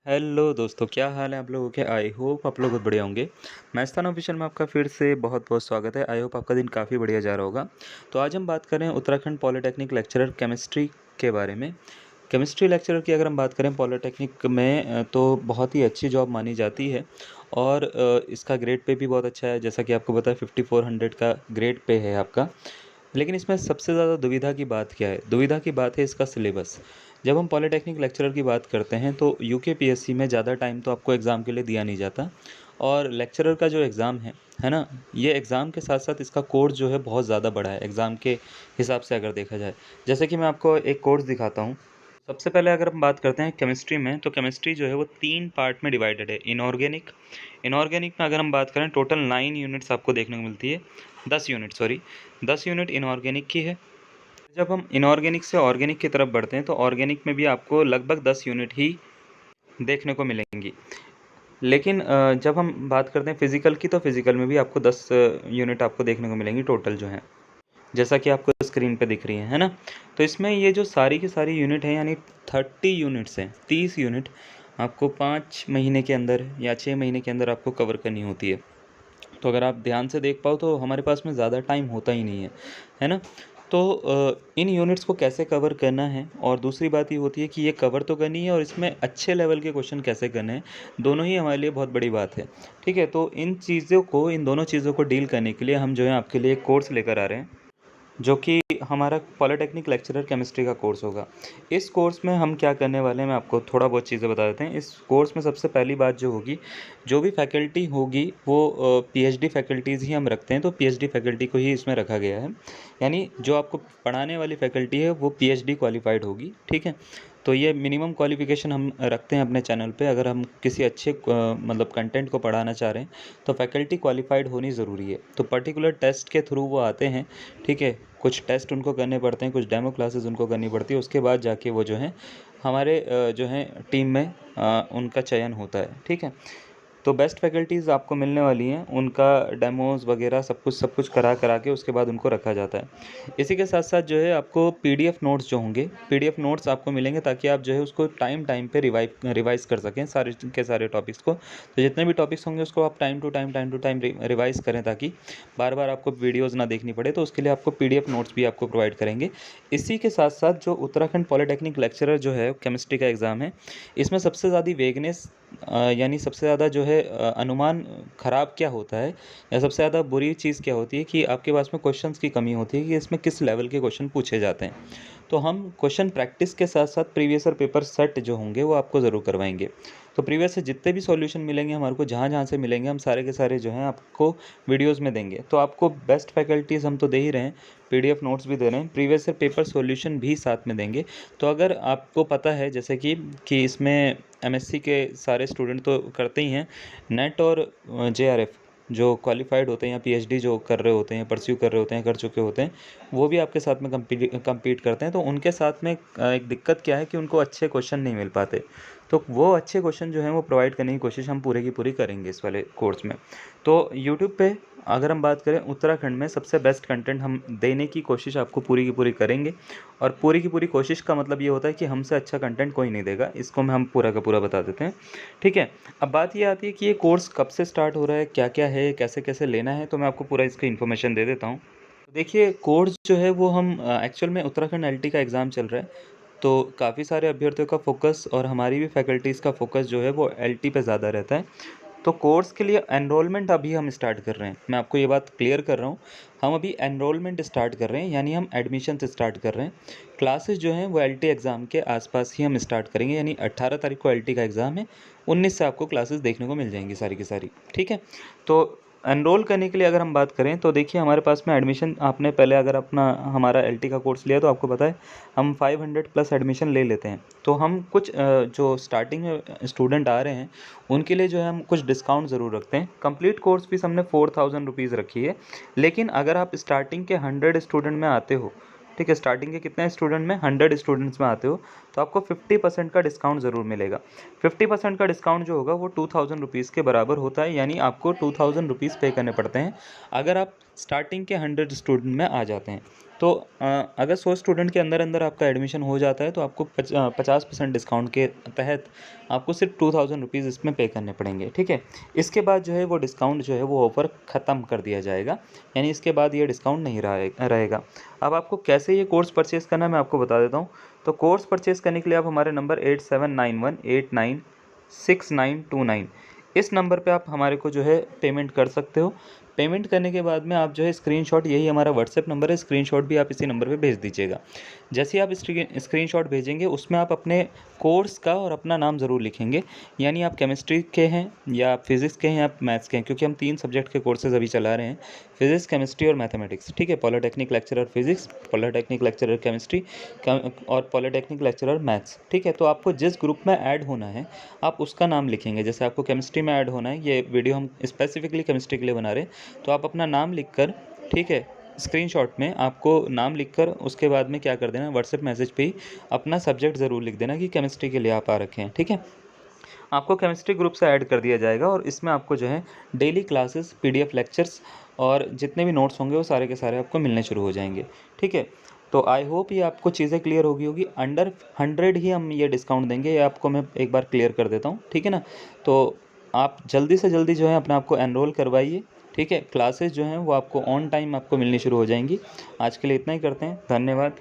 Hello दोस्तों, क्या हाल है आप लोगों के? आई होप आप लोग बहुत बढ़िया होंगे। मैथ्स ऑफिशियल में आपका फिर से बहुत बहुत स्वागत है। आई होप आपका दिन काफ़ी बढ़िया जा रहा होगा। तो आज हम बात कर रहे हैं उत्तराखंड पॉलिटेक्निक लेक्चरर केमिस्ट्री के बारे में। केमिस्ट्री लेक्चरर की अगर हम बात करें पॉलिटेक्निक में तो बहुत ही अच्छी जॉब मानी जाती है और इसका ग्रेड पे भी बहुत अच्छा है। जैसा कि आपको पता है 5400 का ग्रेड पे है आपका। लेकिन इसमें सबसे ज़्यादा दुविधा की बात क्या है? दुविधा की बात है इसका सिलेबस। जब हम पॉलिटेक्निक लेक्चरर की बात करते हैं तो यूकेपीएससी में ज़्यादा टाइम तो आपको एग्ज़ाम के लिए दिया नहीं जाता और लेक्चरर का जो एग्ज़ाम है ना? ये एग्ज़ाम के साथ-साथ इसका कोर्स जो है बहुत ज़्यादा बड़ा है एग्ज़ाम के हिसाब से अगर देखा जाए। जैसे कि मैं आपको एक कोर्स दिखाता हूँ। सबसे पहले अगर हम बात करते हैं केमिस्ट्री में, तो केमिस्ट्री जो है वो 3 पार्ट में डिवाइडेड है। इनऑर्गेनिक इनऑर्गेनिक में अगर हम बात करें टोटल 9 यूनिट्स आपको देखने को मिलती है। 10 यूनिट सॉरी 10 यूनिट इनऑर्गेनिक की है। जब हम इनऑर्गेनिक से ऑर्गेनिक की तरफ बढ़ते हैं तो ऑर्गेनिक में भी आपको लगभग 10 यूनिट ही देखने को मिलेंगी। लेकिन जब हम बात करते हैं फिज़िकल की तो फिज़िकल में भी आपको 10 यूनिट आपको देखने को मिलेंगी टोटल जो हैं। जैसा कि आपको स्क्रीन पे दिख रही है ना? तो इसमें ये जो सारी की सारी यूनिट हैं यानी 30 यूनिट्स हैं, 30 यूनिट आपको 5 महीने के अंदर या 6 महीने के अंदर आपको कवर करनी होती है। तो अगर आप ध्यान से देख पाओ तो हमारे पास में ज़्यादा टाइम होता ही नहीं है ना? तो इन यूनिट्स को कैसे कवर करना है और दूसरी बात ये होती है कि ये कवर तो करनी है और इसमें अच्छे लेवल के क्वेश्चन कैसे करने हैं, दोनों ही हमारे लिए बहुत बड़ी बात है। ठीक है? तो इन दोनों चीज़ों को डील करने के लिए हम जो है आपके लिए एक कोर्स लेकर आ रहे हैं। जो कि हमारा पॉलिटेक्निक लेक्चरर केमिस्ट्री का कोर्स होगा। इस कोर्स में हम क्या करने वाले हैं मैं आपको थोड़ा बहुत चीज़ें बता देते हैं। इस कोर्स में सबसे पहली बात जो होगी, जो भी फैकल्टी होगी वो पीएचडी फैकल्टीज़ ही हम रखते हैं, तो पीएचडी फैकल्टी को ही इसमें रखा गया है। यानी जो आपको पढ़ाने वाली फैकल्टी है वो पीएचडी क्वालिफाइड होगी, ठीक है? तो ये मिनिमम क्वालिफ़िकेशन हम रखते हैं अपने चैनल पे। अगर हम किसी अच्छे मतलब कंटेंट को पढ़ाना चाह रहे हैं, तो फैकल्टी क्वालिफाइड होनी ज़रूरी है। तो पर्टिकुलर टेस्ट के थ्रू वो आते हैं, ठीक है? कुछ टेस्ट उनको करने पड़ते हैं, कुछ डेमो क्लासेस उनको करनी पड़ती है, उसके बाद जाके वो जो हैं हमारे जो हैं टीम में उनका चयन होता है, ठीक है? तो बेस्ट फैकल्टीज़ आपको मिलने वाली हैं, उनका डेमोज़ वगैरह सब कुछ करा के उसके बाद उनको रखा जाता है। इसी के साथ-साथ जो है आपको पीडीएफ नोट्स जो होंगे, पीडीएफ नोट्स आपको मिलेंगे ताकि आप जो है उसको टाइम पे रिवाइज़ कर सकें सारे के सारे टॉपिक्स को। तो जितने भी टॉपिक्स होंगे उसको आप टाइम टू टाइम रिवाइज़ करें ताकि बार-बार आपको वीडियोज़ ना देखनी पड़े, तो उसके लिए आपको पीडीएफ नोट्स भी आपको प्रोवाइड करेंगे। इसी के साथ-साथ जो उत्तराखंड पॉलिटेक्निक लेक्चरर जो है केमिस्ट्री का एग्ज़ाम है, इसमें सबसे ज़्यादा वेगनेस यानी सबसे ज़्यादा जो है अनुमान ख़राब क्या होता है या सबसे ज़्यादा बुरी चीज़ क्या होती है कि आपके पास में क्वेश्चंस की कमी होती है कि इसमें किस लेवल के क्वेश्चन पूछे जाते हैं। तो हम क्वेश्चन प्रैक्टिस के साथ-साथ प्रीवियस ईयर पेपर सेट जो होंगे वो आपको ज़रूर करवाएँगे। तो प्रीवियस से जितने भी सॉल्यूशन मिलेंगे हमारे को जहाँ-जहाँ से मिलेंगे हम सारे के सारे जो हैं आपको वीडियोज़ में देंगे। तो आपको बेस्ट फैकल्टीज़ हम तो दे ही रहे हैं, पीडीएफ नोट्स भी दे रहे हैं, प्रीवियस ईयर पेपर सॉल्यूशन भी साथ में देंगे। तो अगर आपको पता है जैसे कि इसमें एमएससी के सारे स्टूडेंट तो करते ही हैं, नेट और जेआरएफ जो क्वालिफ़ाइड होते हैं या पीएचडी जो कर रहे होते हैं, परस्यू कर रहे होते हैं, कर चुके होते हैं, वो भी आपके साथ में कम्पीट करते हैं। तो उनके साथ में एक दिक्कत क्या है कि उनको अच्छे क्वेश्चन नहीं मिल पाते। तो वो अच्छे क्वेश्चन जो हैं वो प्रोवाइड करने की कोशिश हम पूरे की पूरी करेंगे इस वाले कोर्स में। तो यूट्यूब पे अगर हम बात करें उत्तराखंड में सबसे बेस्ट कंटेंट हम देने की कोशिश आपको पूरी की पूरी करेंगे और पूरी की पूरी कोशिश का मतलब ये होता है कि हमसे अच्छा कंटेंट कोई नहीं देगा, इसको हम पूरा का पूरा बता देते हैं, ठीक है? अब बात ये आती है कि ये कोर्स कब से स्टार्ट हो रहा है, क्या-क्या है, कैसे-कैसे लेना है, तो मैं आपको पूरा इसकी इन्फॉर्मेशन दे देता हूँ। तो देखिए कोर्स जो है वो हम एक्चुअल में उत्तराखंड एलटी का एग्ज़ाम चल रहा है, तो काफ़ी सारे अभ्यर्थियों का फ़ोकस और हमारी भी फैकल्टीज़ का फ़ोकस जो है वो एलटी पे ज़्यादा रहता है। तो कोर्स के लिए एनरोलमेंट अभी हम स्टार्ट कर रहे हैं। मैं आपको ये बात क्लियर कर रहा हूँ, हम अभी एनरोलमेंट स्टार्ट कर रहे हैं यानी हम एडमिशन्स स्टार्ट कर रहे हैं। क्लासेस जो हैं वो एलटी एग्ज़ाम के आसपास ही हम स्टार्ट करेंगे यानी 18 तारीख को एलटी का एग्ज़ाम है, 19 से आपको क्लासेस देखने को मिल जाएँगी सारी की सारी, ठीक है? तो एनरोल करने के लिए अगर हम बात करें तो देखिए हमारे पास में एडमिशन आपने पहले अगर अपना हमारा एलटी का कोर्स लिया तो आपको पता है हम 500 प्लस एडमिशन ले लेते हैं। तो हम कुछ जो स्टार्टिंग में स्टूडेंट आ रहे हैं उनके लिए जो है हम कुछ डिस्काउंट ज़रूर रखते हैं। कंप्लीट कोर्स फीस हमने 4000 रुपीज़ रखी है, लेकिन अगर आप स्टार्टिंग के 100 स्टूडेंट में आते हो, ठीक है? स्टार्टिंग के कितने स्टूडेंट में 100 स्टूडेंट्स में आते हो, तो आपको 50% का डिस्काउंट ज़रूर मिलेगा। 50% का डिस्काउंट जो होगा वो 2000 रुपीज़ के बराबर होता है, यानी आपको 2000 रुपीज़ पे करने पड़ते हैं, अगर आप स्टार्टिंग के 100 स्टूडेंट में आ जाते हैं। तो अगर 100 स्टूडेंट के अंदर आपका एडमिशन हो जाता है तो आपको 50% डिस्काउंट के तहत आपको सिर्फ 2000 रुपीज़ इसमें पे करने पड़ेंगे, ठीक है। इसके बाद जो है वो डिस्काउंट जो है वो ऑफ़र ख़त्म कर दिया जाएगा, यानी इसके बाद ये डिस्काउंट नहीं रहेगा। अब आपको कैसे ये कोर्स परचेज़ करना है मैं आपको बता देता हूँ। तो कोर्स परचेज़ करने के लिए आप हमारे नंबर 8791896929 इस नंबर पे आप हमारे को जो है पेमेंट कर सकते हो। पेमेंट करने के बाद में आप जो है स्क्रीनशॉट, यही हमारा व्हाट्सएप नंबर है, स्क्रीनशॉट भी आप इसी नंबर पे भेज दीजिएगा। जैसे ही आप स्क्रीनशॉट भेजेंगे उसमें आप अपने कोर्स का और अपना नाम ज़रूर लिखेंगे, यानी आप केमिस्ट्री के हैं या आप फिज़िक्स के हैं या आप मैथ्स के हैं, क्योंकि हम 3 सब्जेक्ट के कोर्सेज़ अभी चला रहे हैं, फिज़िक्स, केमिस्ट्री और मैथमेटिक्स, ठीक है। Polytechnic lecturer physics, polytechnic lecturer chemistry और पॉलिटेक्निक लेक्चरर मैथ्स, ठीक है। तो आपको जिस ग्रुप में ऐड होना है आप उसका नाम लिखेंगे। जैसे आपको केमिस्ट्री में ऐड होना है, ये वीडियो हम स्पेसिफिकली केमिस्ट्री के लिए बना रहे हैं, तो आप अपना नाम लिखकर, ठीक है, स्क्रीनशॉट में आपको नाम लिखकर उसके बाद में क्या कर देना, व्हाट्सएप मैसेज पे ही अपना सब्जेक्ट ज़रूर लिख देना कि केमिस्ट्री के लिए आप आ रखे हैं, ठीक है। आपको केमिस्ट्री ग्रुप से ऐड कर दिया जाएगा और इसमें आपको जो है डेली क्लासेस, पीडीएफ लेक्चर्स और जितने भी नोट्स होंगे वो सारे के सारे आपको मिलने शुरू हो जाएंगे, ठीक है। तो आई होप ये आपको चीज़ें क्लियर होगी। अंडर 100 ही हम ये डिस्काउंट देंगे, ये आपको मैं एक बार क्लियर कर देता हूँ, ठीक है ना। तो आप जल्दी से जल्दी जो है अपने आप को एनरोल करवाइए, ठीक है। क्लासेस जो हैं वो आपको ऑन टाइम आपको मिलनी शुरू हो जाएंगी। आज के लिए इतना ही करते हैं, धन्यवाद।